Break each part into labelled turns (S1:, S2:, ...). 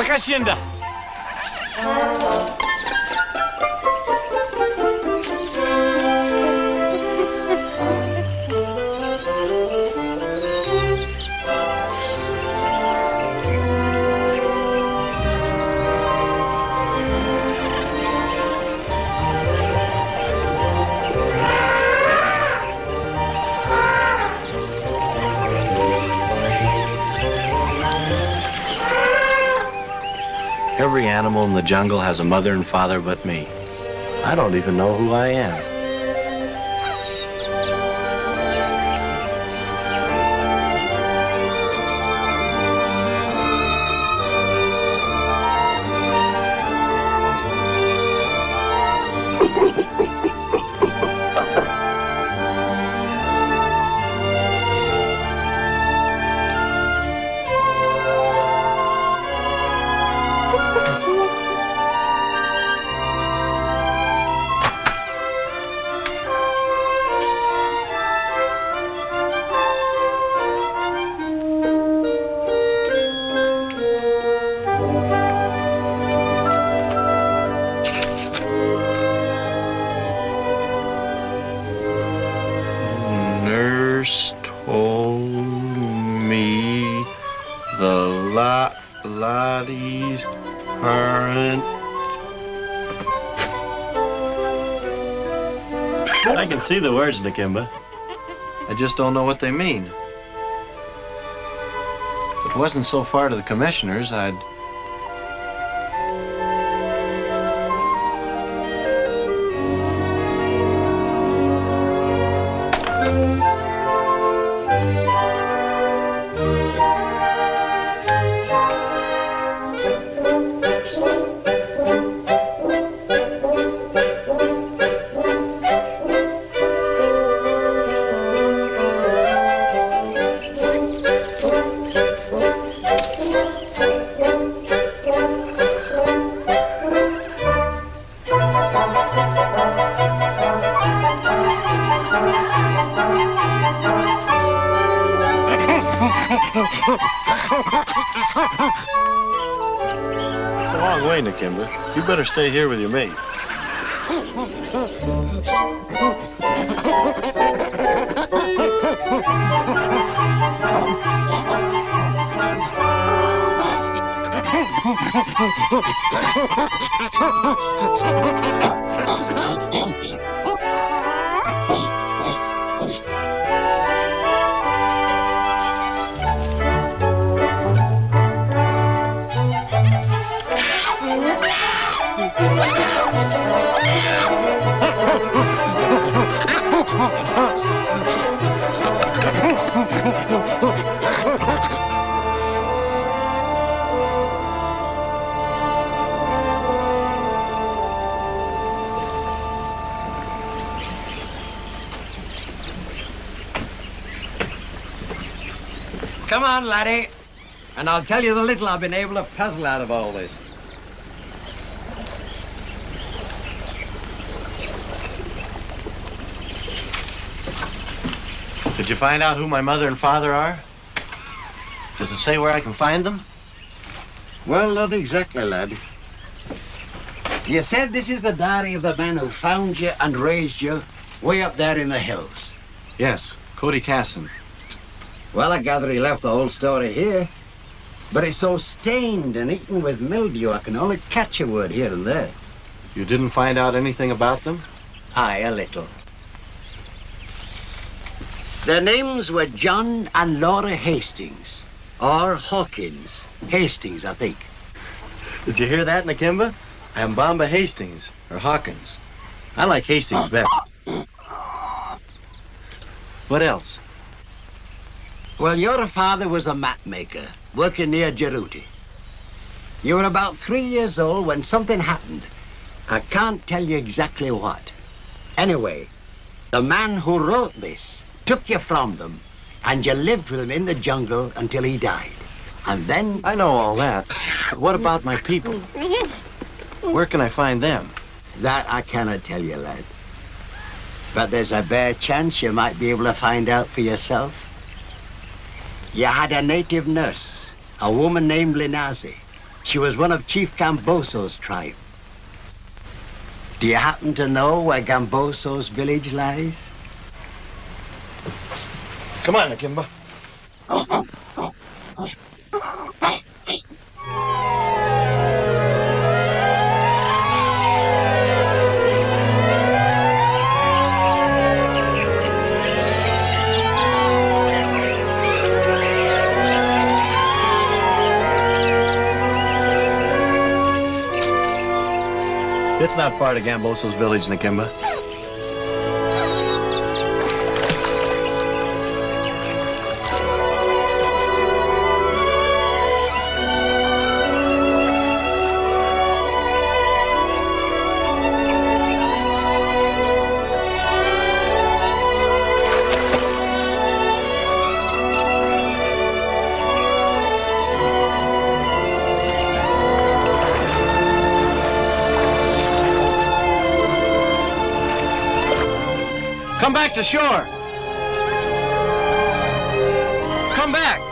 S1: ¿Qué hacienda?
S2: Every animal in the jungle has a mother and father but me. I don't even know who I am. Lottie's parent. I can see the words, Nakimba. I just don't know what they mean. If it wasn't so far to the commissioners, I'd... It's a long way, Nakimba. You better stay here with your mate.
S3: Come on, laddie, and I'll tell you the little I've been able to puzzle out of all this.
S2: Did you find out who my mother and father are? Does it say where I can find them?
S3: Well, not exactly, lad. You said this is the diary of the man who found you and raised you way up there in the hills.
S2: Yes, Cody Casson.
S3: Well, I gather he left the whole story here. But it's so stained and eaten with mildew, I can only catch a word here and there.
S2: You didn't find out anything about them?
S3: Aye, a little. Their names were John and Laura Hastings. Or Hawkins. Hastings, I think.
S2: Did you hear that, Nakimba? I'm Bamba Hastings, or Hawkins. I like Hastings best. What else?
S3: Well, your father was a map maker, working near Jeruti. You were about 3 years old when something happened. I can't tell you exactly what. Anyway, the man who wrote this took you from them, and you lived with him in the jungle until he died. And then...
S2: I know all that. But what about my people? Where can I find them?
S3: That I cannot tell you, lad. But there's a bare chance you might be able to find out for yourself. You had a native nurse, a woman named Linazi. She was one of Chief Gamboso's tribe. Do you happen to know where Gamboso's village lies?
S2: Come on, Nakimba. It's not far to Gamboso's village, Nakimba. Come back to shore! Come back!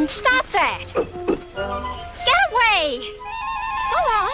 S1: Stop that! Get away! Go on!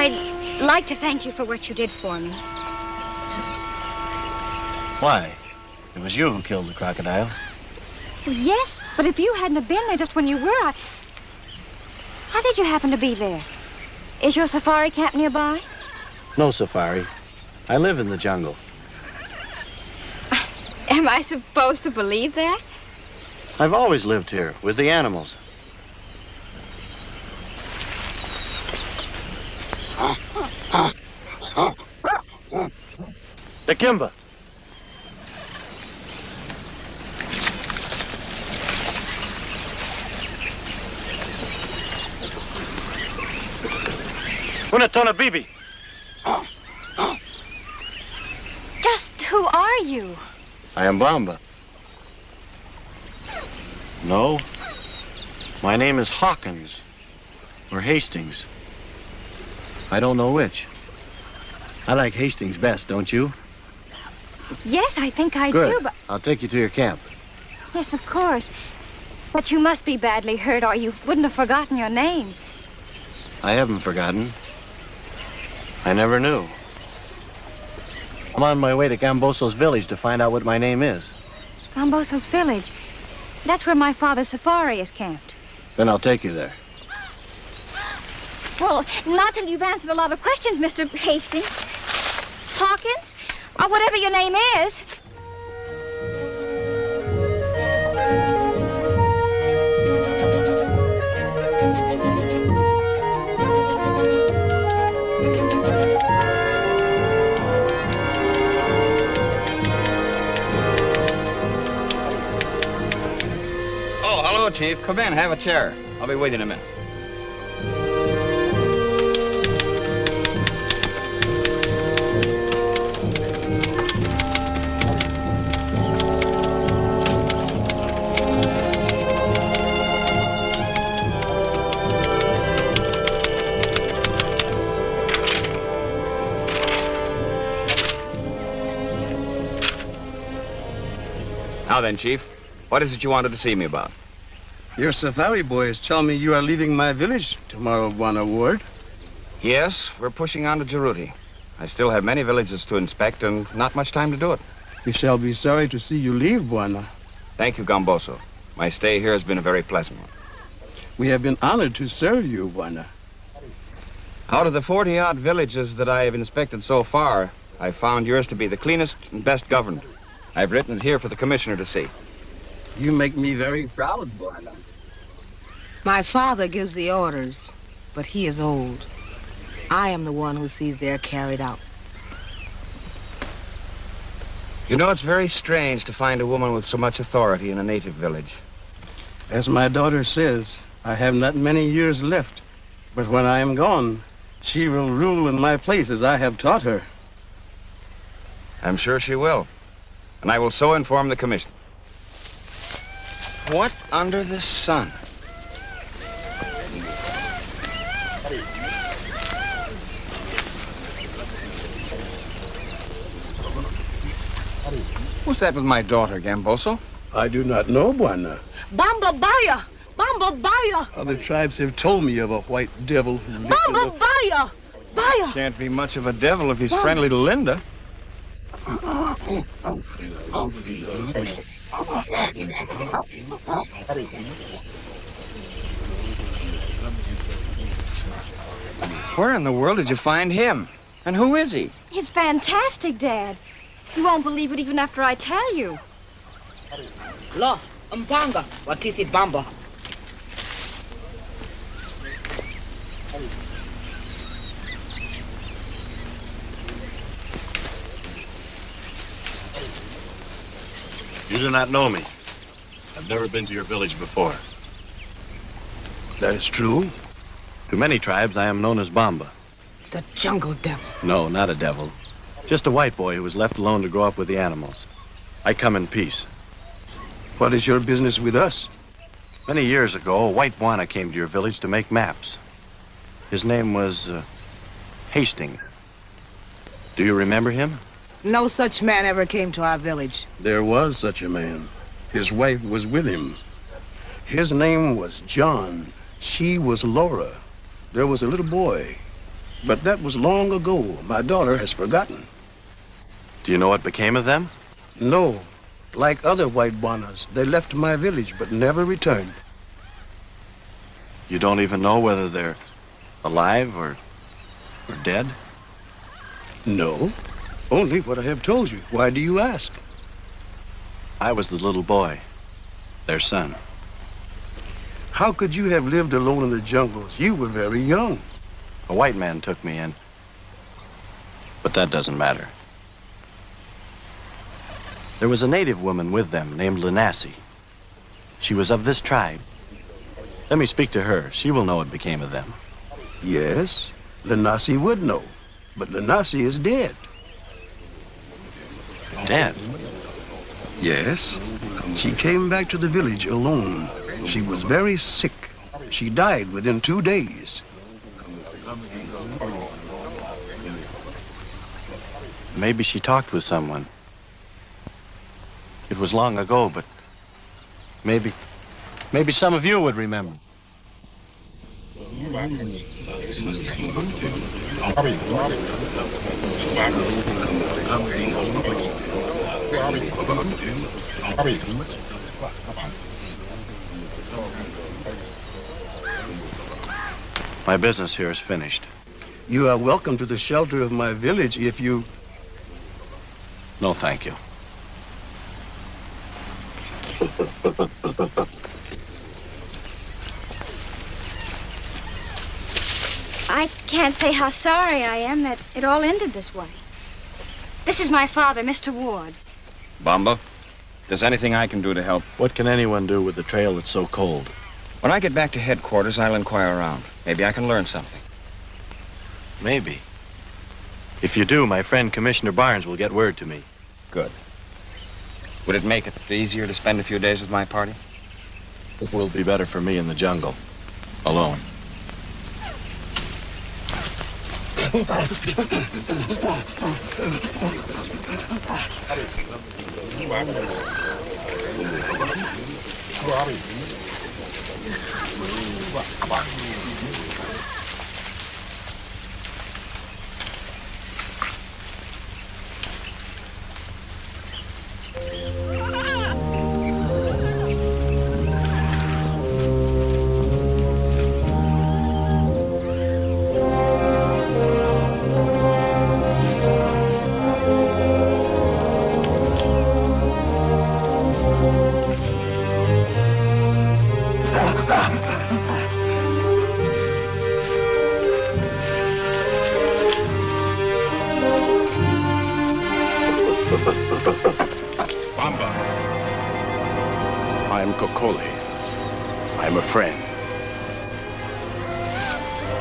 S1: I'd like to thank you for what you did for me.
S2: Why? It was you who killed the crocodile.
S1: Yes, but if you hadn't have been there just when you were, how did you happen to be there? Is your safari camp nearby?
S2: No safari. I live in the jungle.
S1: Am I supposed to believe that?
S2: I've always lived here with the animals. Nakimba. Unatona Bibi.
S1: Just who are you?
S2: I am Bamba. No. My name is Hawkins. Or Hastings. I don't know which. I like Hastings best, don't you?
S1: Yes, I think I
S2: Good.
S1: do, but...
S2: I'll take you to your camp.
S1: Yes, of course. But you must be badly hurt, or you wouldn't have forgotten your name.
S2: I haven't forgotten. I never knew. I'm on my way to Gamboso's village to find out what my name is.
S1: Gamboso's village. That's where my father's safari is camped.
S2: Then I'll take you there.
S1: Well, not till you've answered a lot of questions, Mr. Hastings. Hawkins, or whatever your name is.
S4: Oh, hello, Chief. Come in, have a chair. I'll be waiting a minute. Now then, Chief, what is it you wanted to see me about?
S5: Your safari boys tell me you are leaving my village tomorrow, Bwana Ward.
S4: Yes, we're pushing on to Djibouti. I still have many villages to inspect and not much time to do it.
S5: We shall be sorry to see you leave, Bwana.
S4: Thank you, Gamboso. My stay here has been a very pleasant one.
S5: We have been honored to serve you, Bwana.
S4: Out of the 40-odd villages that I have inspected so far, I've found yours to be the cleanest and best governed. I've written it here for the commissioner to see.
S5: You make me very proud, Bwana.
S6: My father gives the orders, but he is old. I am the one who sees they're carried out.
S4: You know, it's very strange to find a woman with so much authority in a native village.
S5: As my daughter says, I have not many years left. But when I am gone, she will rule in my place as I have taught her.
S4: I'm sure she will. And I will so inform the commission. What under the sun? What's that with my daughter, Gamboso?
S5: I do not know, Bwana.
S6: Bamba Baya! Bamba Baya!
S5: Other tribes have told me of a white devil who lives in
S6: Bamba Baya! Baya!
S4: Can't be much of a devil if he's friendly to Linda. Where in the world did you find him? And who is he?
S1: He's fantastic, Dad. You won't believe it even after I tell you.
S6: Lo, Mpanga, Watisi Bamba.
S2: You do not know me. I've never been to your village before.
S5: That is true.
S2: To many tribes, I am known as Bamba.
S6: The jungle devil.
S2: No, not a devil. Just a white boy who was left alone to grow up with the animals. I come in peace.
S5: What is your business with us?
S2: Many years ago, a white Bwana came to your village to make maps. His name was Hastings. Do you remember him?
S6: No such man ever came to our village.
S5: There was such a man. His wife was with him. His name was John. She was Laura. There was a little boy. But that was long ago. My daughter has forgotten.
S2: Do you know what became of them?
S5: No. Like other white Bwanas, they left my village but never returned.
S2: You don't even know whether they're alive or dead?
S5: No. Only what I have told you. Why do you ask?
S2: I was the little boy, their son.
S5: How could you have lived alone in the jungles? You were very young.
S2: A white man took me in. But that doesn't matter. There was a native woman with them named Lanassi. She was of this tribe. Let me speak to her. She will know what became of them.
S5: Yes, Lanassi would know. But Lanassi is dead.
S2: Dead?
S5: Yes. She came back to the village alone. She was very sick. She died within 2 days.
S2: Maybe she talked with someone. It was long ago, but maybe some of you would remember. My business here is finished.
S5: You are welcome to the shelter of my village if you...
S2: No, thank you.
S1: I can't say how sorry I am that it all ended this way. This is my father, Mr. Ward.
S4: Bamba, if there's anything I can do to help.
S2: What can anyone do with the trail that's so cold?
S4: When I get back to headquarters, I'll inquire around. Maybe I can learn something.
S2: Maybe. If you do, my friend Commissioner Barnes will get word to me.
S4: Good. Would it make it easier to spend a few days with my party?
S2: It will be better for me in the jungle, alone.
S7: Bamba. I'm Kokole. I'm a friend.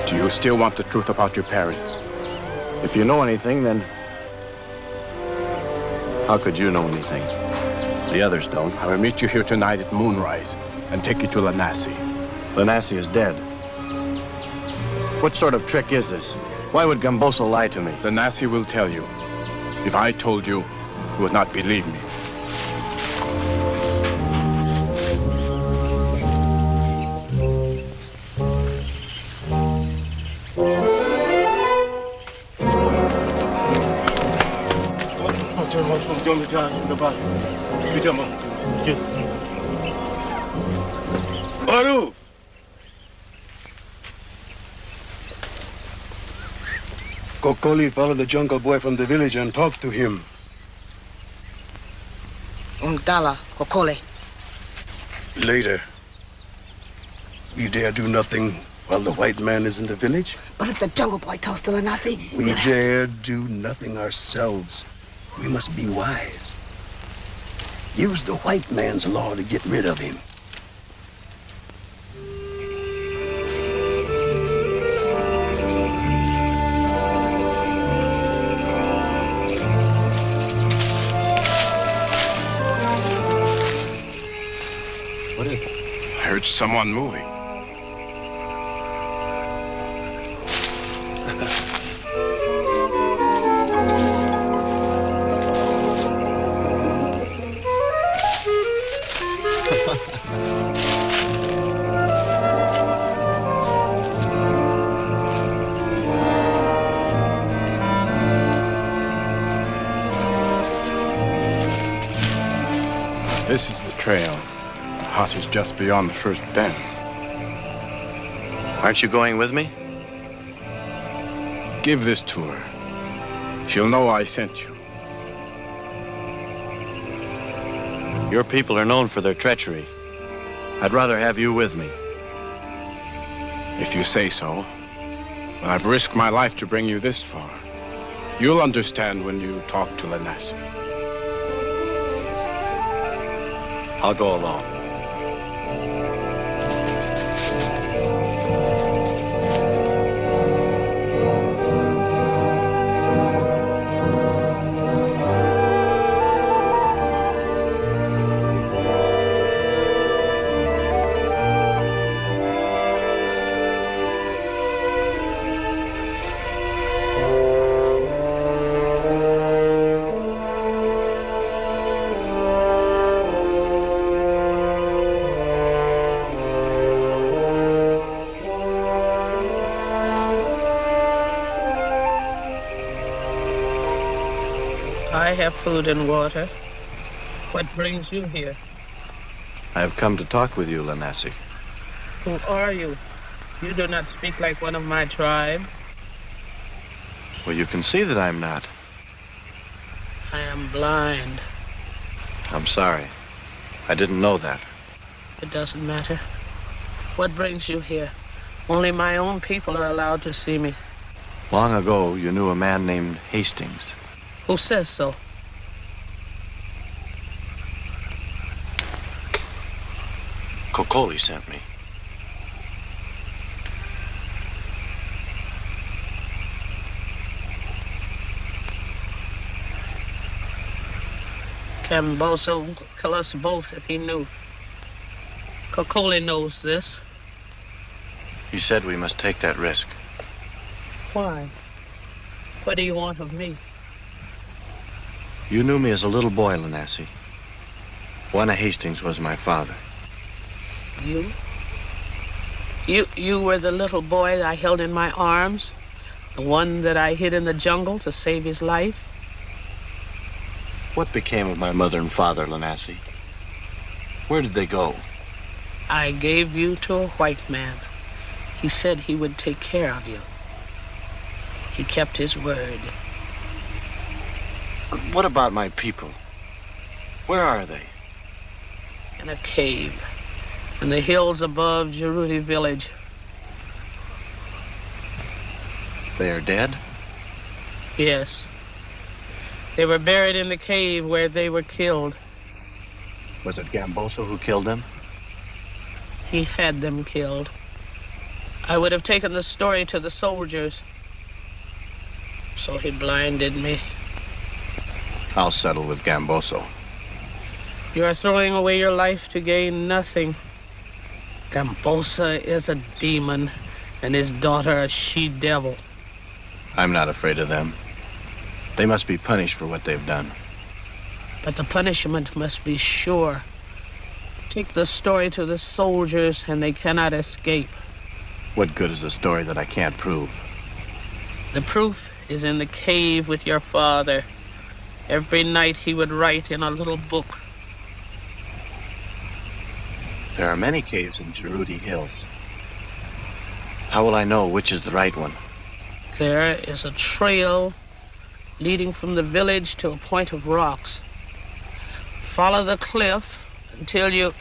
S7: Do you still want the truth about your parents?
S2: If you know anything, then how could you know anything? The others don't.
S7: I will meet you here tonight at moonrise and take you to Lanassi.
S2: Lanassi is dead. What sort of trick is this? Why would Gamboso lie to me?
S7: Lanassi will tell you. If I told you, you would not believe me.
S5: Baru! Kokoli followed the jungle boy from the village and talked to him.
S6: Umdala, Kokole.
S5: Later. We dare do nothing while the white man is in the village?
S6: But if the jungle boy talks to Lanassi,
S5: We dare do nothing ourselves. We must be wise. Use the white man's law to get rid of him.
S2: What is it?
S7: I heard someone moving. This is the trail. The hut is just beyond the first bend.
S2: Aren't you going with me?
S7: Give this to her. She'll know I sent you.
S2: Your people are known for their treachery. I'd rather have you with me.
S7: If you say so. But I've risked my life to bring you this far. You'll understand when you talk to Lanassi.
S2: I'll go along.
S8: I have food and water. What brings you here?
S2: I have come to talk with you, Lanassi.
S8: Who are you? You do not speak like one of my tribe.
S2: Well, you can see that I'm not.
S8: I am blind.
S2: I'm sorry. I didn't know that.
S8: It doesn't matter. What brings you here? Only my own people are allowed to see me.
S2: Long ago, you knew a man named Hastings.
S8: Who says so?
S2: Kokoli sent me.
S8: Camboso would kill us both if he knew. Kokoli knows this.
S2: He said we must take that risk.
S8: Why? What do you want of me?
S2: You knew me as a little boy, Lanassi. Juana Hastings was my father.
S8: You? You were the little boy that I held in my arms? The one that I hid in the jungle to save his life?
S2: What became of my mother and father, Lanassi? Where did they go?
S8: I gave you to a white man. He said he would take care of you. He kept his word.
S2: What about my people? Where are they?
S8: In a cave in the hills above Jeruti village.
S2: They are dead?
S8: Yes. They were buried in the cave where they were killed.
S2: Was it Gamboso who killed them?
S8: He had them killed. I would have taken the story to the soldiers. So he blinded me.
S2: I'll settle with Gamboso.
S8: You are throwing away your life to gain nothing. Gambosa is a demon, and his daughter a she-devil.
S2: I'm not afraid of them. They must be punished for what they've done.
S8: But the punishment must be sure. Take the story to the soldiers, and they cannot escape.
S2: What good is a story that I can't prove?
S8: The proof is in the cave with your father. Every night he would write in a little book.
S2: There are many caves in Jeruti Hills. How will I know which is the right one?
S8: There is a trail leading from the village to a point of rocks. Follow the cliff until you...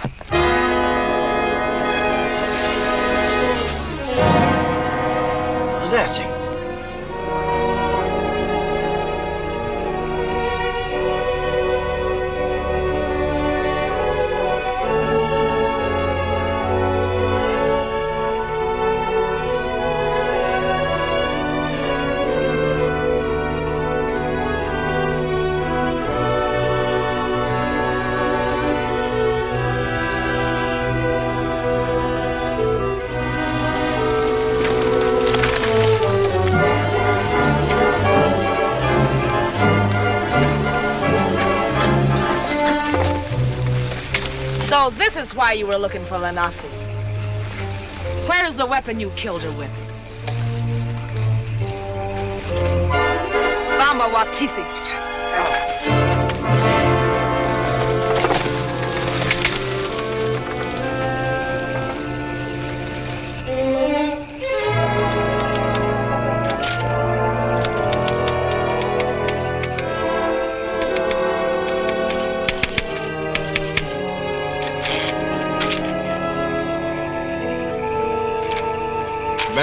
S3: That's it.
S6: So this is why you were looking for Lanassi. Where's the weapon you killed her with? Bamba Watisi.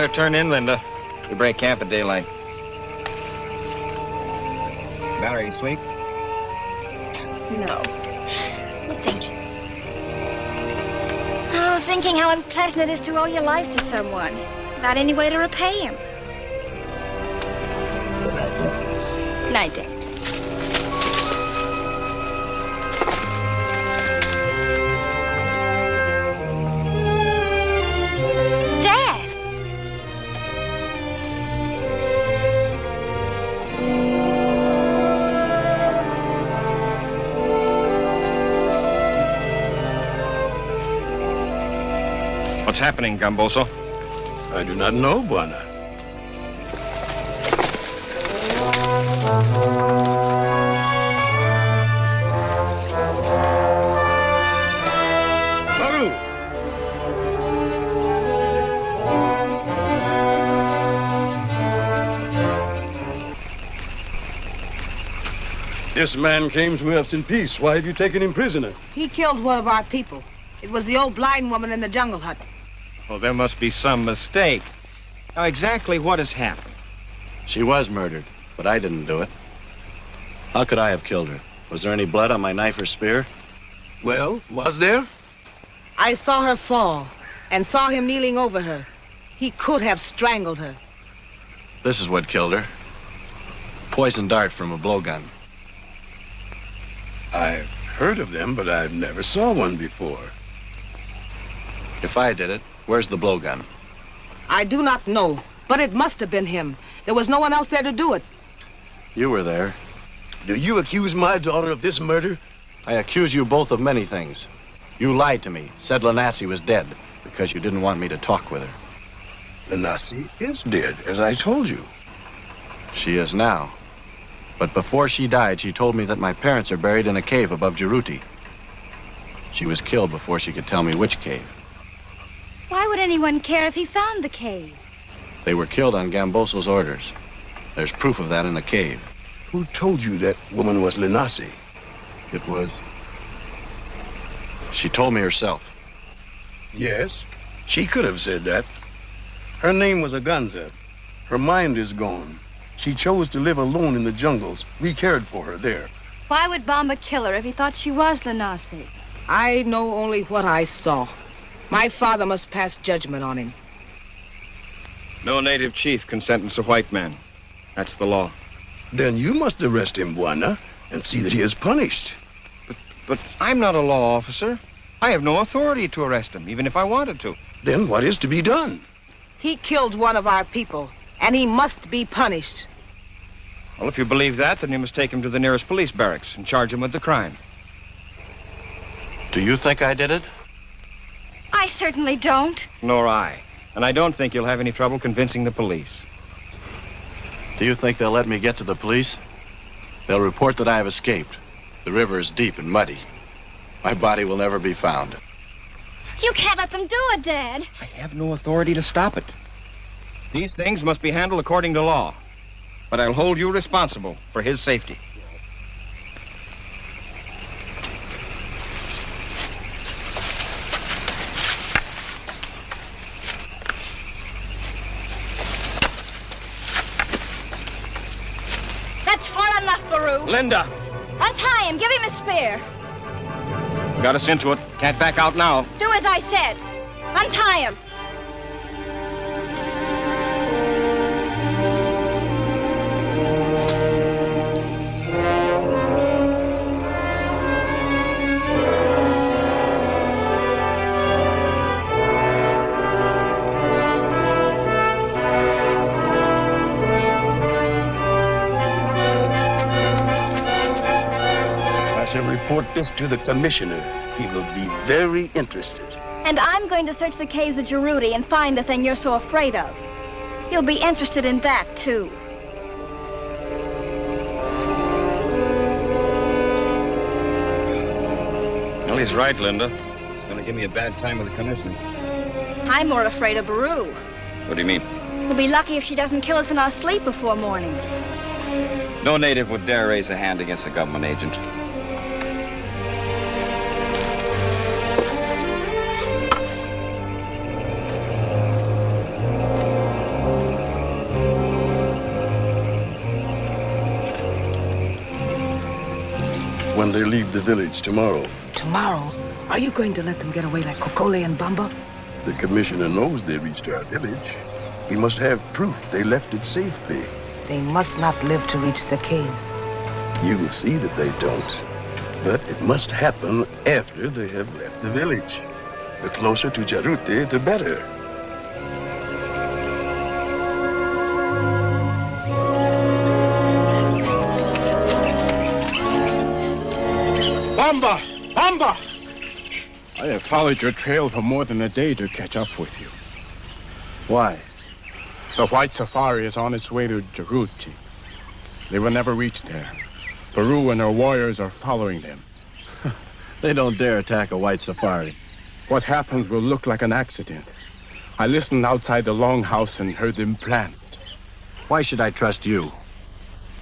S4: better turn in, Linda. We break camp at daylight. Valerie, you sleep?
S1: No. Just thinking. Oh, thinking how unpleasant it is to owe your life to someone without any way to repay him. Night, Dad. Dad!
S4: What's happening, Gamboso?
S5: I do not know, Buana. Baru! This man came to us in peace. Why have you taken him prisoner?
S6: He killed one of our people. It was the old blind woman in the jungle hut.
S4: Well, there must be some mistake. Now, exactly what has happened?
S2: She was murdered, but I didn't do it. How could I have killed her? Was there any blood on my knife or spear?
S5: Well, was there?
S6: I saw her fall and saw him kneeling over her. He could have strangled her.
S2: This is what killed her. Poison dart from a blowgun.
S5: I've heard of them, but I've never saw one before.
S2: If I did it, where's the blowgun?
S6: I do not know, but it must have been him. There was no one else there to do it.
S2: You were there.
S5: Do you accuse my daughter of this murder?
S2: I accuse you both of many things. You lied to me, said Lanassi was dead, because you didn't want me to talk with her.
S5: Lanassi is dead, as I told you.
S2: She is now. But before she died, she told me that my parents are buried in a cave above Jeruti. She was killed before she could tell me which cave.
S1: Why would anyone care if he found the cave?
S2: They were killed on Gamboso's orders. There's proof of that in the cave.
S5: Who told you that woman was Lanassi?
S2: It was. She told me herself.
S5: Yes, she could have said that. Her name was Aganza. Her mind is gone. She chose to live alone in the jungles. We cared for her there.
S1: Why would Bamba kill her if he thought she was Lanassi?
S6: I know only what I saw. My father must pass judgment on him.
S4: No native chief can sentence a white man. That's the law.
S5: Then you must arrest him, Buana, and see that he is punished.
S4: But I'm not a law officer. I have no authority to arrest him, even if I wanted to.
S5: Then what is to be done?
S6: He killed one of our people, and he must be punished.
S4: Well, if you believe that, then you must take him to the nearest police barracks and charge him with the crime.
S2: Do you think I did it?
S1: I certainly don't.
S4: Nor I. And I don't think you'll have any trouble convincing the police.
S2: Do you think they'll let me get to the police? They'll report that I have escaped. The river is deep and muddy. My body will never be found.
S1: You can't let them do it, Dad.
S4: I have no authority to stop it. These things must be handled according to law. But I'll hold you responsible for his safety.
S1: That's far enough, Baru.
S4: Linda!
S1: Untie him. Give him a spear.
S4: Got us into it. Can't back out now.
S1: Do as I said. Untie him.
S5: I shall report this to the commissioner. He will be very interested.
S1: And I'm going to search the caves of Jeruti and find the thing you're so afraid of. He'll be interested in that, too.
S4: Well, he's right, Linda. He's gonna give me a bad time with the commissioner.
S1: I'm more afraid of Baru.
S4: What do you mean?
S1: We'll be lucky if she doesn't kill us in our sleep before morning.
S4: No native would dare raise a hand against a government agent.
S5: when they leave the village tomorrow.
S6: Tomorrow? Are you going to let them get away like Kokole and Bamba?
S5: The commissioner knows they reached our village. We must have proof they left it safely.
S6: They must not live to reach the caves.
S5: You will see that they don't. But it must happen after they have left the village. The closer to Jarute, the better.
S7: Bamba! Bamba! I have followed your trail for more than a day to catch up with you.
S2: Why?
S7: The white safari is on its way to Jarute. They will never reach there. Peru and her warriors are following them.
S2: They don't dare attack a white safari.
S7: What happens will look like an accident. I listened outside the longhouse and heard them plant.
S2: Why should I trust you?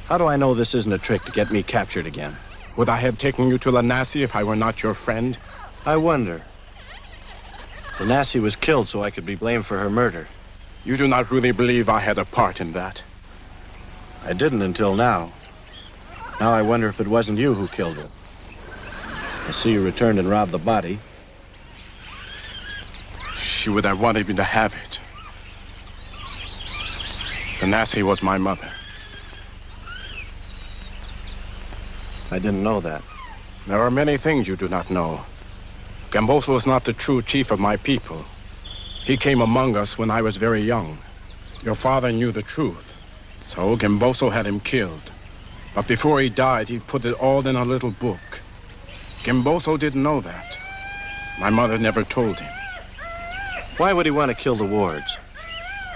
S2: How do I know this isn't a trick to get me captured again?
S7: Would I have taken you to Lanasi if I were not your friend?
S2: I wonder. Lanasi was killed so I could be blamed for her murder.
S7: You do not really believe I had a part in that?
S2: I didn't until now. Now I wonder if it wasn't you who killed her. I see you returned and robbed the body.
S7: She would have wanted me to have it. Lanasi was my mother.
S2: I didn't know that.
S7: There are many things you do not know. Gamboso was not the true chief of my people. He came among us when I was very young. Your father knew the truth, so Gamboso had him killed. But before he died, he put it all in a little book. Gamboso didn't know that. My mother never told him.
S2: Why would he want to kill the wards?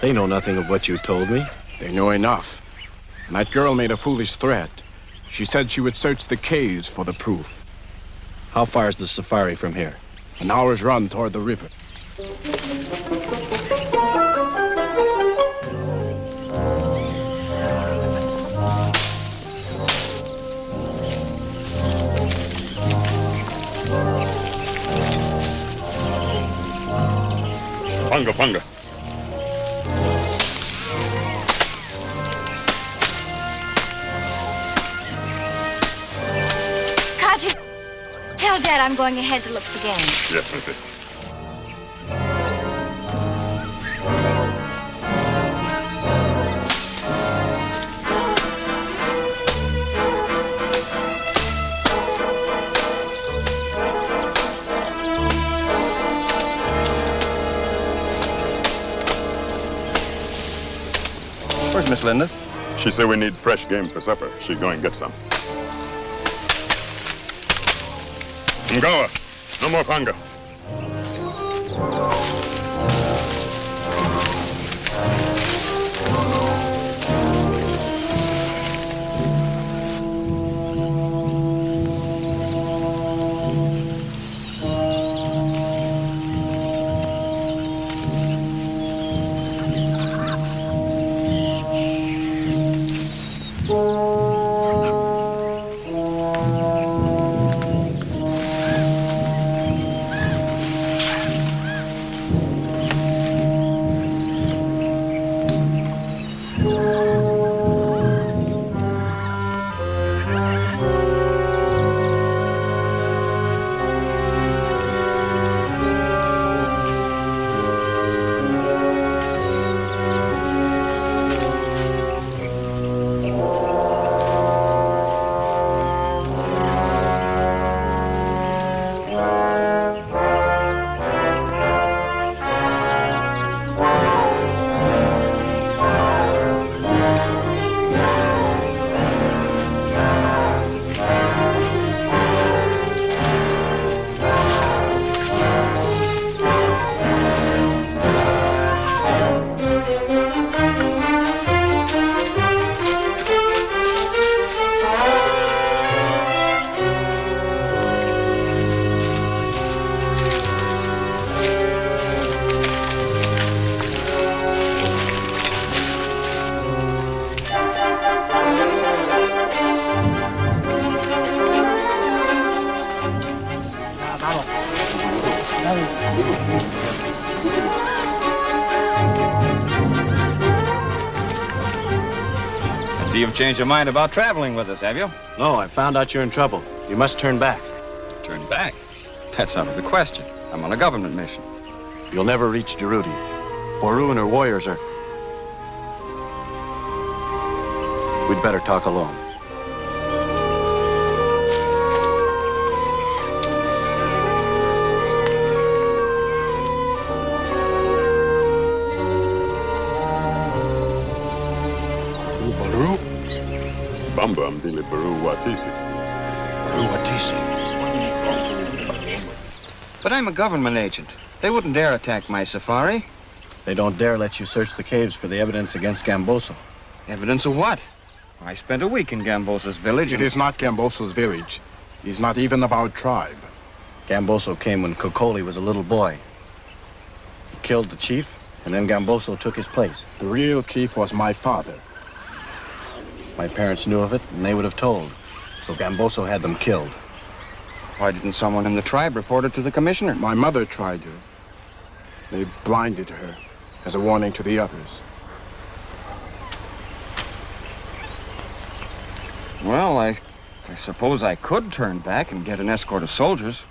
S2: They know nothing of what you told me.
S7: They know enough. And that girl made a foolish threat. She said she would search the caves for the proof.
S2: How far is the safari from here?
S7: An hour's run toward the river.
S5: Panga, panga.
S1: Kaji, tell Dad I'm going ahead to look for game.
S5: Yes, Missy.
S4: Where's Miss Linda?
S5: She said we need fresh game for supper. She's going to get some. Mgawa, no more panga.
S4: So you've changed your mind about traveling with us, have you?
S2: No, I found out you're in trouble. You must turn back.
S4: Turn back? That's out of the question. I'm on a government mission.
S2: You'll never reach Jeruti. Boru and her warriors are... We'd better talk alone.
S5: Baru? Bambam dile Baru Watisi. Baru Watisi.
S4: But I'm a government agent. They wouldn't dare attack my safari.
S2: They don't dare let you search the caves for the evidence against Gamboso.
S4: Evidence of what? I spent a week in Gambosa's village.
S7: It is not Gamboso's village. He's not even of our tribe.
S2: Gamboso came when Kokoli was a little boy. He killed the chief, and then Gamboso took his place.
S7: The real chief was my father.
S2: My parents knew of it, and they would have told. So Gamboso had them killed.
S4: Why didn't someone in the tribe report it to the commissioner?
S7: My mother tried to. They blinded her as a warning to the others.
S4: Well, I suppose I could turn back and get an escort of soldiers.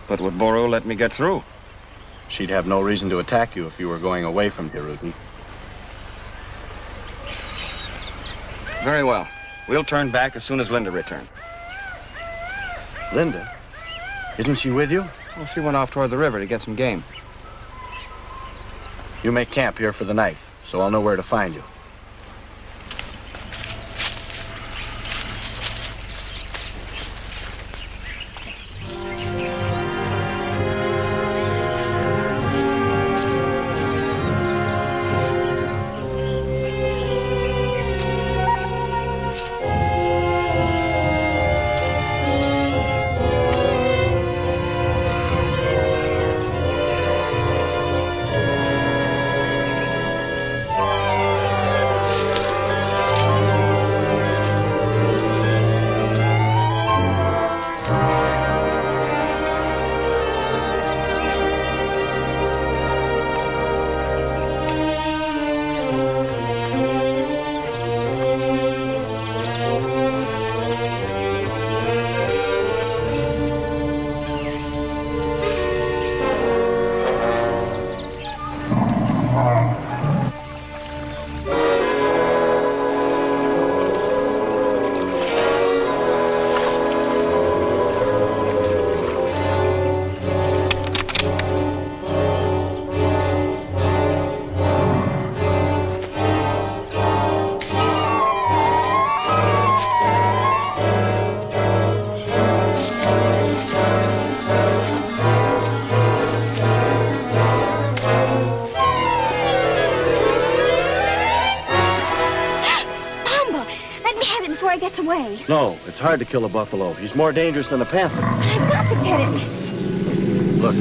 S4: But would Boru let me get through?
S2: She'd have no reason to attack you if you were going away from Jeruti.
S4: Very well. We'll turn back as soon as Linda returns.
S2: Linda? Isn't she with you?
S4: Well, she went off toward the river to get some game.
S2: You make camp here for the night, so I'll know where to find you.
S1: Away.
S2: No, it's hard to kill a buffalo. He's more dangerous than a panther.
S1: But I've got to get it.
S2: Look.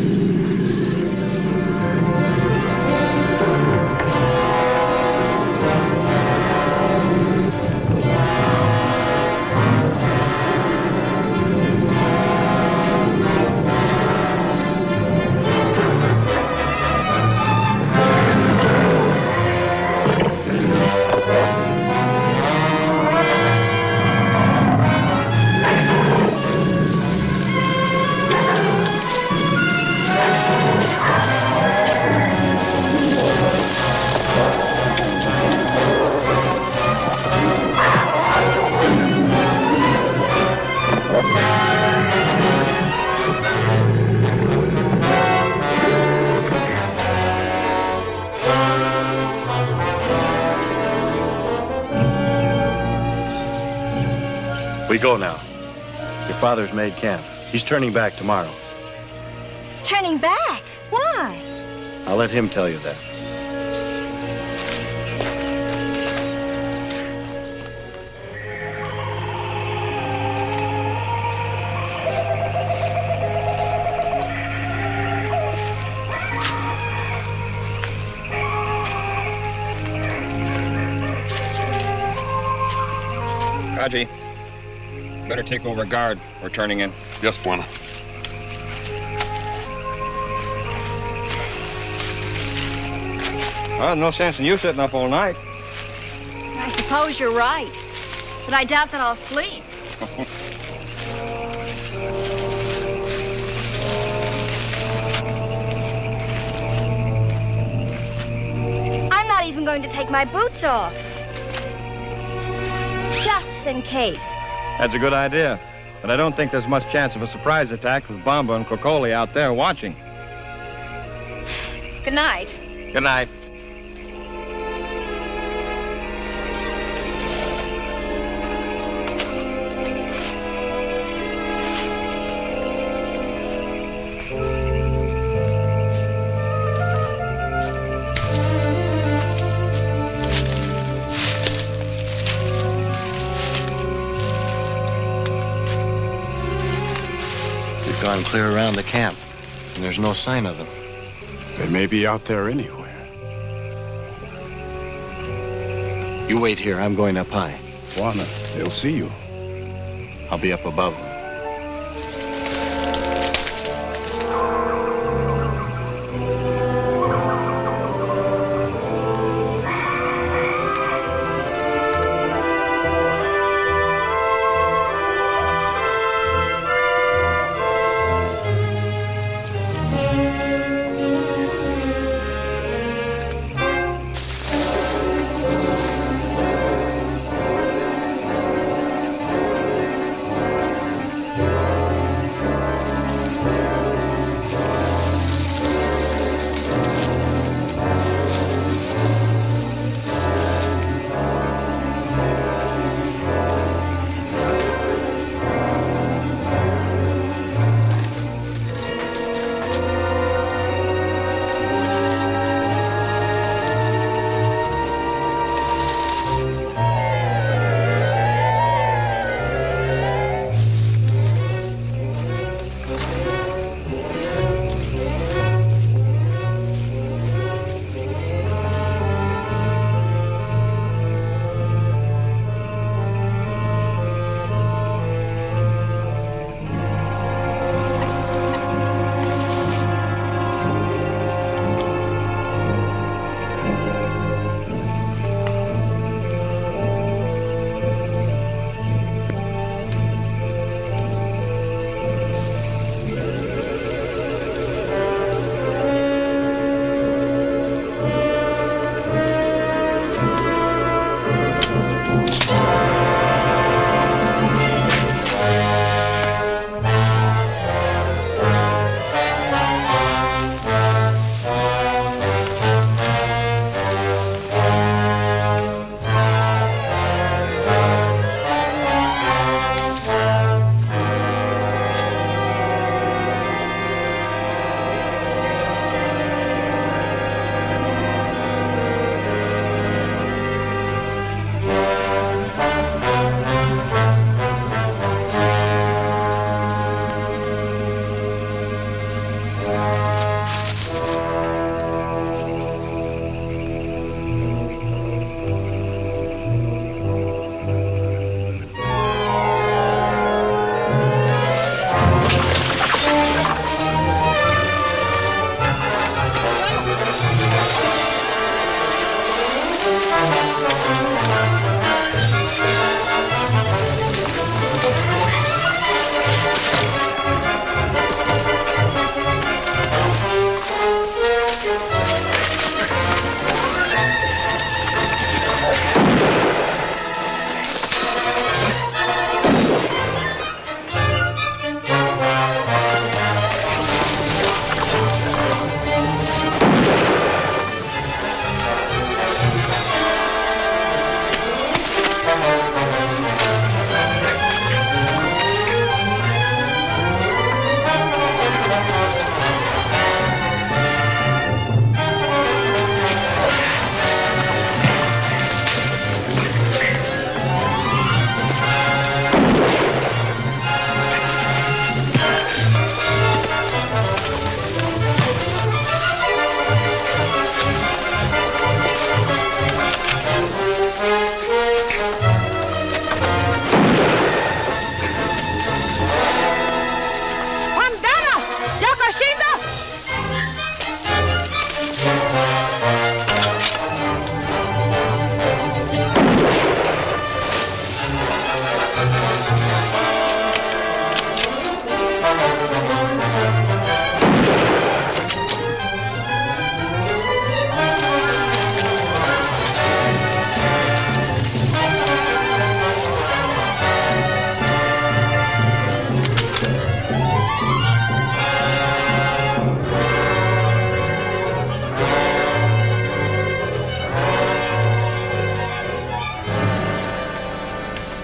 S2: We go now. Your father's made camp. He's turning back tomorrow.
S1: Turning back? Why?
S2: I'll let him tell you that.
S4: Raji, better take over guard. We're turning in.
S5: Yes, Bwana.
S4: Well, no sense in you sitting up all night.
S1: I suppose you're right. But I doubt that I'll sleep. even going to take my boots off. Just in case.
S4: That's a good idea. But I don't think there's much chance of a surprise attack with Bomba and Kokoli out there watching.
S1: Good night.
S2: Good night. We've gone clear around the camp, and there's no sign of them.
S7: They may be out there anywhere.
S2: You wait here. I'm going up high.
S7: Juana, they'll see you.
S2: I'll be up above them.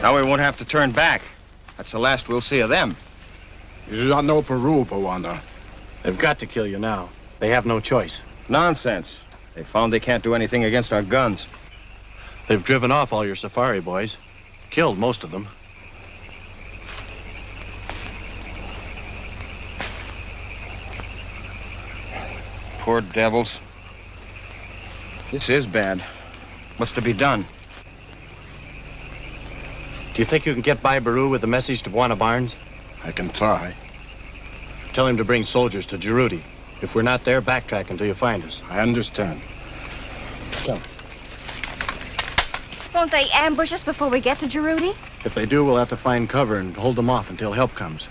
S4: Now we won't have to turn back. That's the last we'll see of them.
S7: You do not know Peru, Bowanda.
S2: They've got to kill you now. They have no choice.
S4: Nonsense. They found they can't do anything against our guns.
S2: They've driven off all your safari boys. Killed most of them.
S4: Poor devils. This is bad. What's to be done?
S2: Do you think you can get by Baru with the message to Buena Barnes?
S7: I can try.
S2: Tell him to bring soldiers to Jeruti. If we're not there, backtrack until you find us.
S7: I understand.
S2: Come.
S1: Won't they ambush us before we get to Jeruti?
S2: If they do, we'll have to find cover and hold them off until help comes.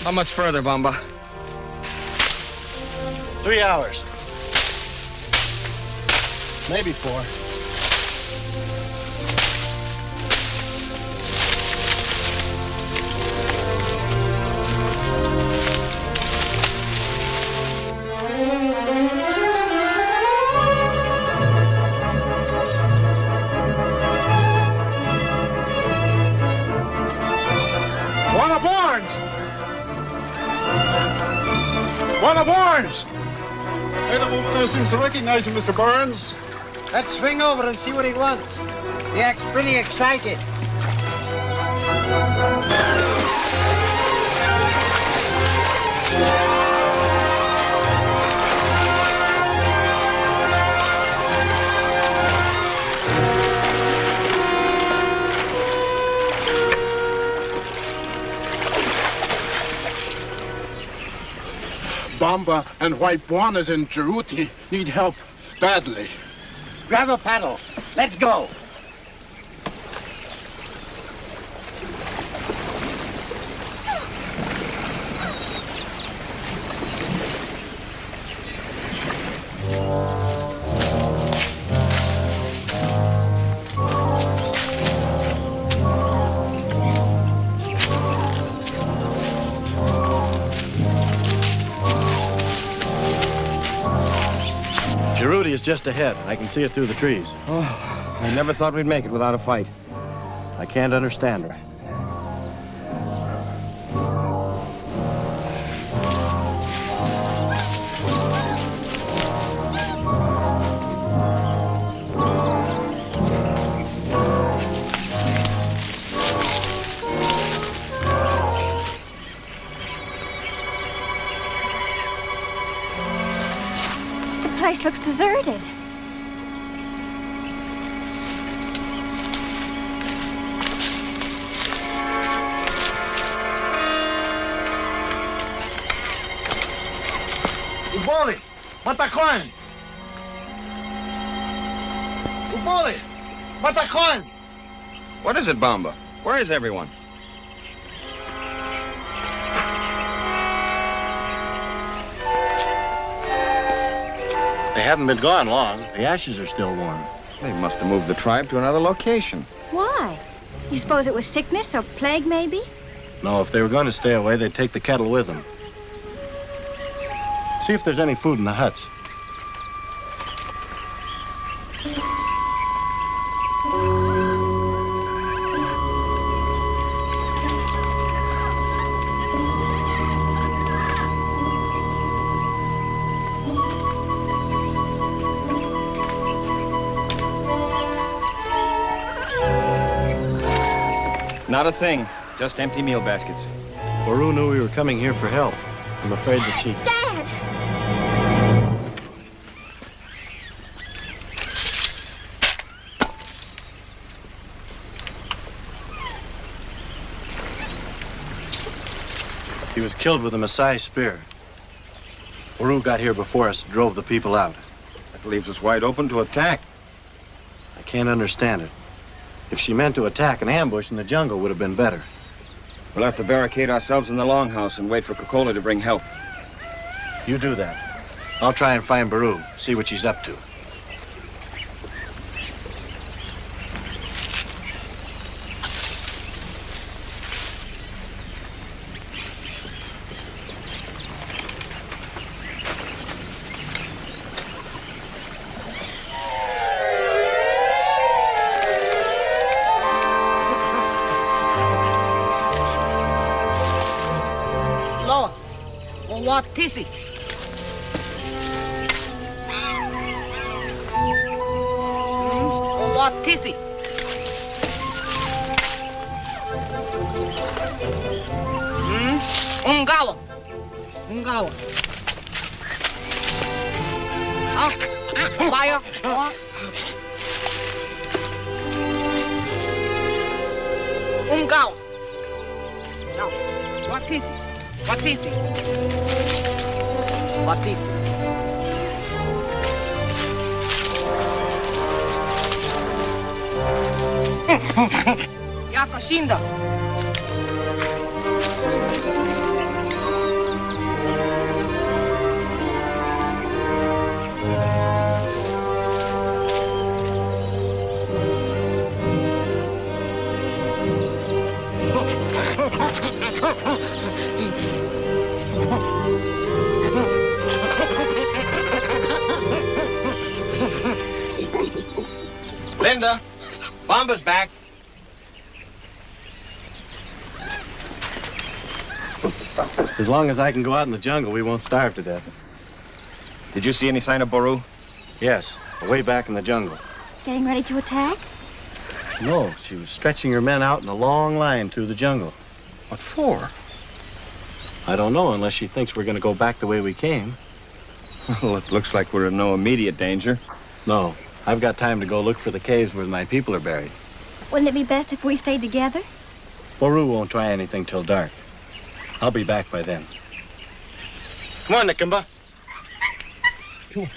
S4: How much further, Bamba?
S2: 3 hours. Maybe 4.
S7: Buena Barnes! Buena Barnes!
S5: Adam over there seems to recognize you, Mr. Barnes.
S3: Let's swing over and see what he wants. He acts pretty excited.
S7: Bamba and White Buonas in Jeruti need help badly.
S3: Grab a paddle. Let's go.
S2: Jeruti is just ahead. I can see it through the trees.
S4: Oh, I never thought we'd make it without a fight.
S2: I can't understand her.
S1: looks deserted.
S9: Uboli! Matakwan! Uboli! Matakwan!
S4: What is it, Bamba? Where is everyone?
S2: They haven't been gone long. The ashes are still warm.
S4: They must have moved the tribe to another location.
S1: Why? You suppose it was sickness or plague, maybe?
S2: No, if they were going to stay away, they'd take the kettle with them. See if there's any food in the huts.
S4: Not a thing. Just empty meal baskets.
S2: Baru knew we were coming here for help. I'm afraid that she...
S1: Dad!
S2: He was killed with a Maasai spear. Baru got here before us and drove the people out.
S4: That leaves us wide open to attack.
S2: I can't understand it. If she meant to attack, an ambush in the jungle would have been better.
S4: We'll have to barricade ourselves in the longhouse and wait for Kokola to bring help.
S2: You do that. I'll try and find Baru, see what she's up to.
S6: What titty? What titty? Ungawa. Ungawa. Fire. Ungawa. No. What titty? What is it? What is it? Yakashinda.
S4: Linda, Bomba's back.
S2: As long as I can go out in the jungle, we won't starve to death.
S4: Did you see any sign of Baru?
S2: Yes, way back in the jungle.
S1: Getting ready to attack?
S2: No, she was stretching her men out in a long line through the jungle.
S4: What for?
S2: I don't know, unless she thinks we're going to go back the way we came.
S4: Well, it looks like we're in no immediate danger.
S2: No, I've got time to go look for the caves where my people are buried.
S1: Wouldn't it be best if we stayed together?
S2: Baru won't try anything till dark. I'll be back by then. Come on, Nikimba. Come on.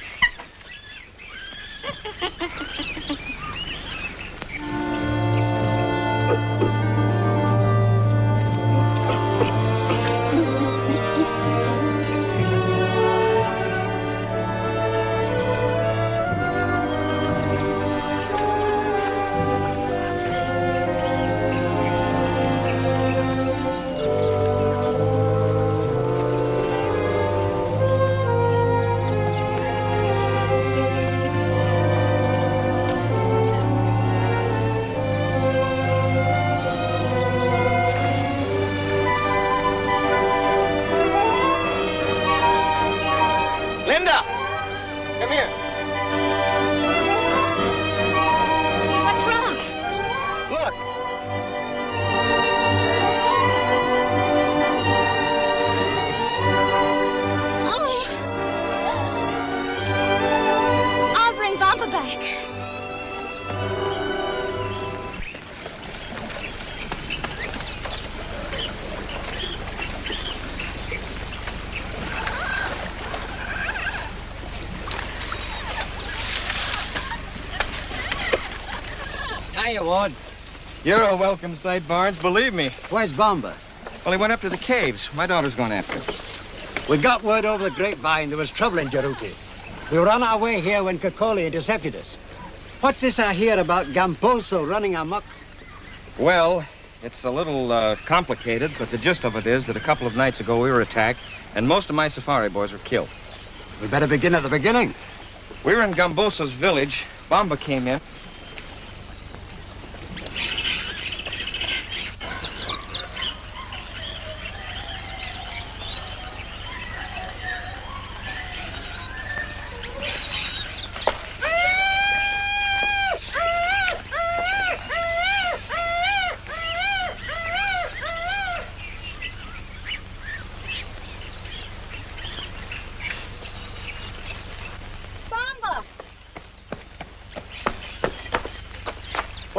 S3: Hiya, Ward.
S4: You're a welcome sight, Barnes, believe me.
S3: Where's Bomba?
S4: Well, he went up to the caves. My daughter's gone after him.
S3: We got word over the grapevine there was trouble in Jeruti. We were on our way here when Kokoli intercepted us. What's this I hear about Gamposo running amok?
S4: Well, it's a little complicated, but the gist of it is that a couple of nights ago we were attacked, and most of my safari boys were killed.
S3: We better begin at the beginning.
S4: We were in Gambosa's village. Bomba came in.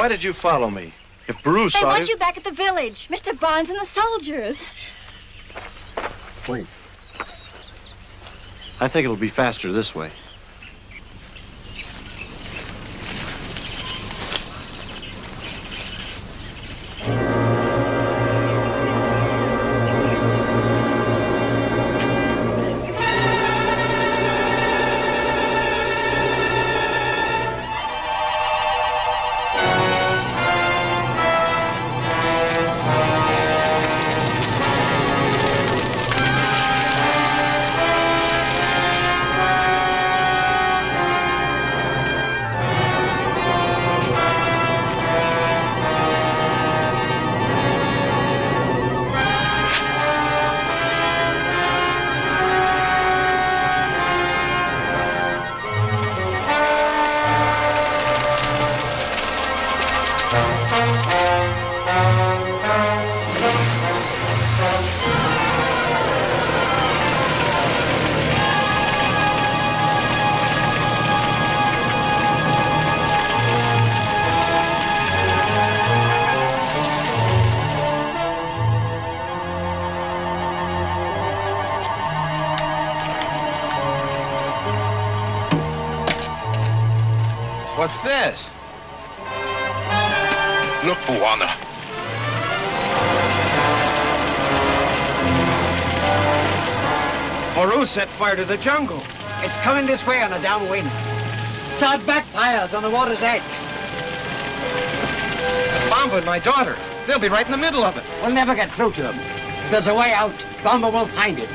S2: Why did you follow me? If Bruce
S1: They
S2: saw
S1: want you back at the village. Mr. Barnes and the soldiers.
S2: Wait. I think it'll be faster this way.
S4: What's this?
S7: Look, Buwana.
S4: Moru set fire to the jungle.
S3: It's coming this way on a downwind. Start backfires on the water's edge.
S4: Bomba and my daughter. They'll be right in the middle of it.
S3: We'll never get through to them. There's a way out. Bomba will find it.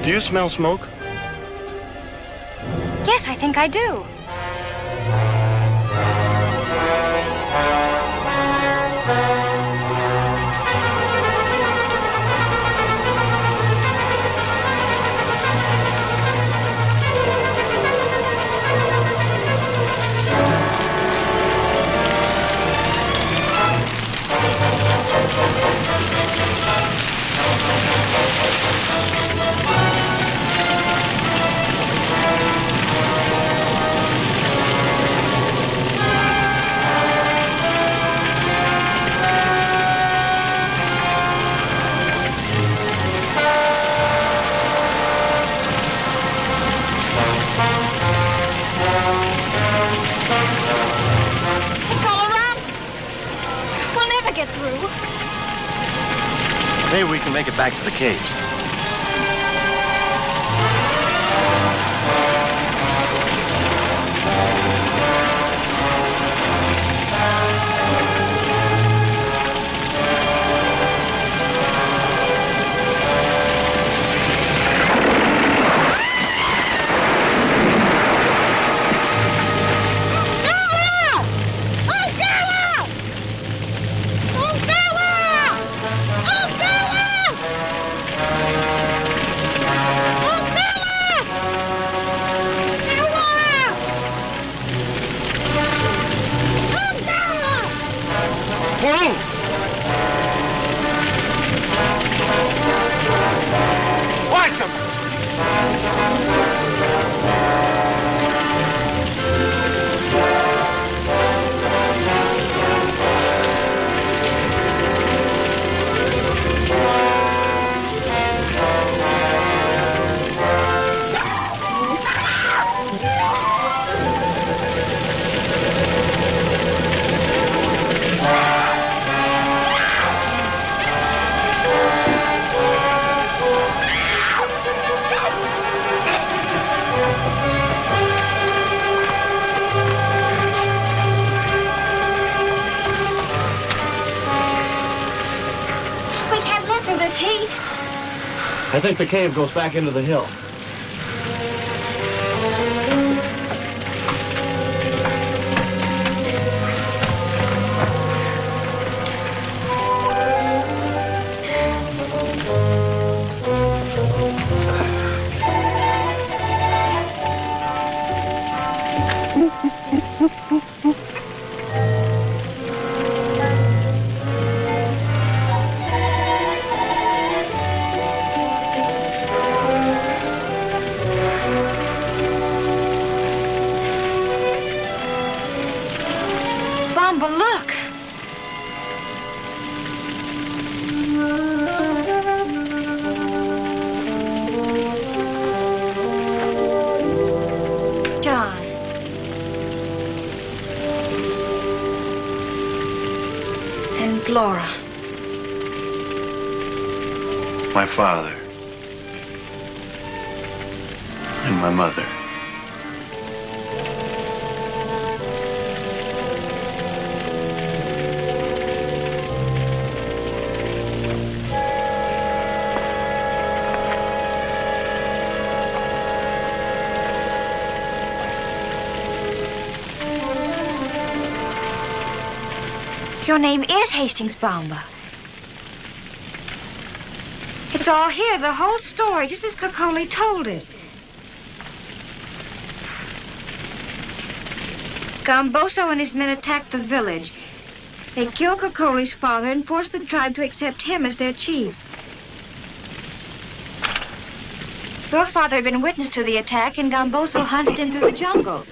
S2: Do you smell smoke?
S1: Yes, I think I do.
S2: Maybe we can make it back to the caves. I think the cave goes back into the hill.
S1: Bumba, look! John. And Laura.
S2: My father. And my mother.
S1: Your name is Hastings Bamba. It's all here, the whole story, just as Kokoli told it. Gamboso and his men attacked the village. They killed Kokoli's father and forced the tribe to accept him as their chief. Your father had been witness to the attack, and Gamboso hunted him through the jungle.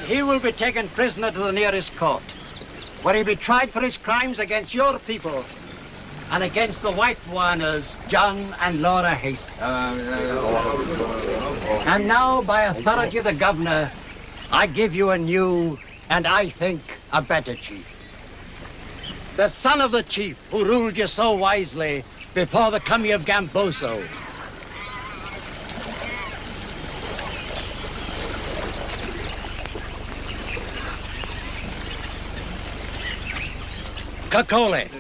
S3: He will be taken prisoner to the nearest court, where he'll be tried for his crimes against your people and against the white warners, John and Laura Hastings. And now, by authority of the governor, I give you a new, and I think, a better chief. The son of the chief who ruled you so wisely before the coming of Gamboso. Kokoli.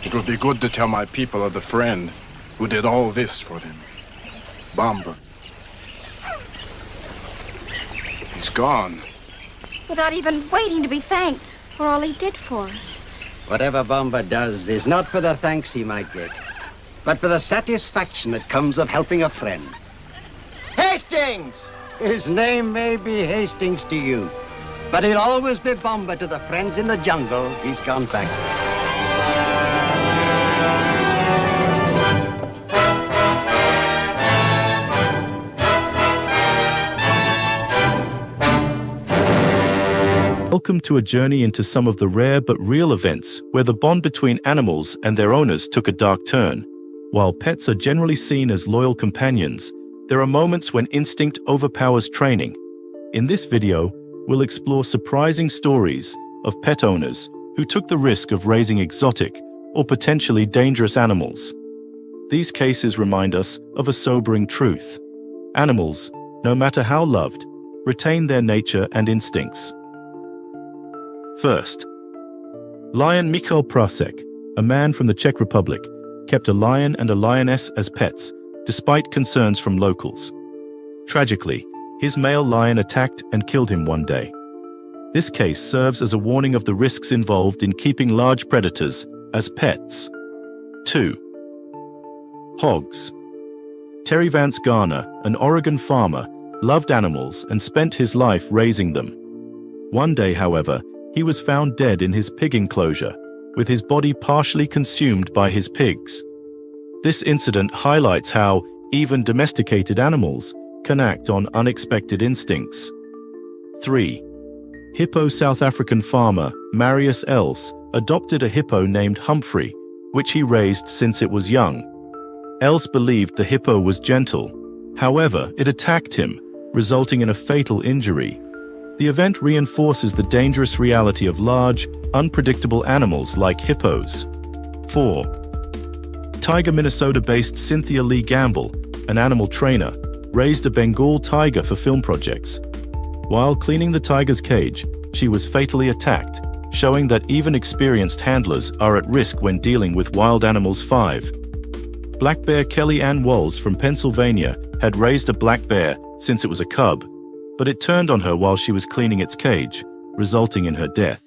S7: It would be good to tell my people of the friend who did all this for them. Bamba. He's gone.
S1: Without even waiting to be thanked for all he did for us.
S3: Whatever Bamba does is not for the thanks he might get, but for the satisfaction that comes of helping a friend. Hastings! His name may be Hastings to you, but he'll always be Bamba to the friends in the jungle he's gone back to.
S10: Welcome to a journey into some of the rare but real events where the bond between animals and their owners took a dark turn. While pets are generally seen as loyal companions, there are moments when instinct overpowers training. In this video, we'll explore surprising stories of pet owners who took the risk of raising exotic or potentially dangerous animals. these cases remind us of a sobering truth. Animals, no matter how loved, retain their nature and instincts. First, lion Mikhail Prasek, a man from the Czech Republic, kept a lion and a lioness as pets, despite concerns from locals. Tragically, his male lion attacked and killed him one day. This case serves as a warning of the risks involved in keeping large predators as pets. 2. Hogs. Terry Vance Garner, an Oregon farmer, loved animals and spent his life raising them. One day, however, he was found dead in his pig enclosure, with his body partially consumed by his pigs. This incident highlights how even domesticated animals can act on unexpected instincts. 3. Hippo South African farmer Marius Els adopted a hippo named Humphrey, which he raised since it was young. Els believed the hippo was gentle. However, it attacked him, resulting in a fatal injury. The event reinforces the dangerous reality of large, unpredictable animals like hippos. 4. Tiger Minnesota-based Cynthia Lee Gamble, an animal trainer, raised a Bengal tiger for film projects. While cleaning the tiger's cage, she was fatally attacked, showing that even experienced handlers are at risk when dealing with wild animals. 5. Black bear Kelly Ann Walls from Pennsylvania had raised a black bear since it was a cub, but it turned on her while she was cleaning its cage, resulting in her death.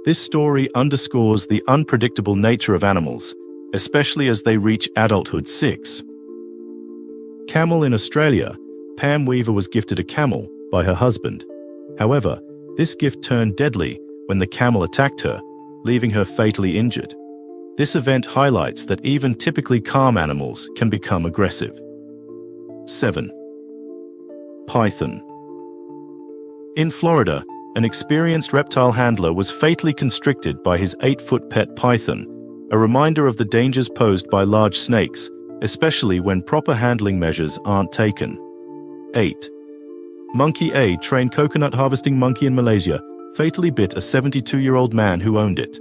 S10: This story underscores the unpredictable nature of animals, especially as they reach adulthood. 6. Camel in Australia. Pam Weaver was gifted a camel by her husband. However, this gift turned deadly when the camel attacked her, leaving her fatally injured. This event highlights that even typically calm animals can become aggressive. 7. Python. In Florida, an experienced reptile handler was fatally constricted by his 8-foot pet python, a reminder of the dangers posed by large snakes, especially when proper handling measures aren't taken. 8. Monkey A, trained coconut harvesting monkey in Malaysia, fatally bit a 72-year-old man who owned it.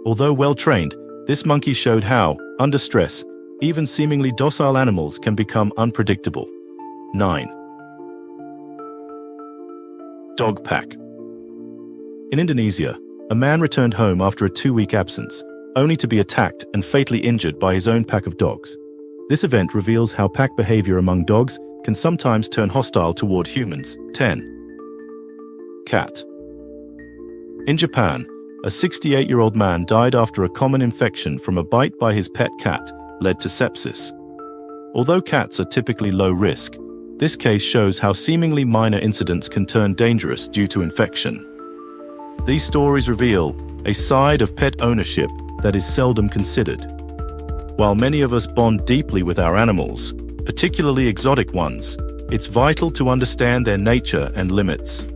S10: Although well-trained, this monkey showed how, under stress, even seemingly docile animals can become unpredictable. 9. Dog pack. In Indonesia, a man returned home after a 2-week absence, only to be attacked and fatally injured by his own pack of dogs. This event reveals how pack behavior among dogs can sometimes turn hostile toward humans. 10. Cat. In Japan, a 68-year-old man died after a common infection from a bite by his pet cat led to sepsis. Although cats are typically low risk, this case shows how seemingly minor incidents can turn dangerous due to infection. These stories reveal a side of pet ownership that is seldom considered. While many of us bond deeply with our animals, particularly exotic ones, it's vital to understand their nature and limits.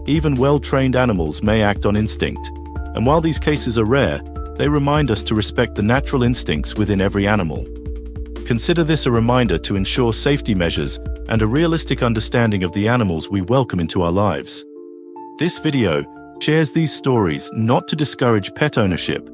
S10: Even well-trained animals may act on instinct, and while these cases are rare, they remind us to respect the natural instincts within every animal. Consider this a reminder to ensure safety measures and a realistic understanding of the animals we welcome into our lives. This video shares these stories not to discourage pet ownership,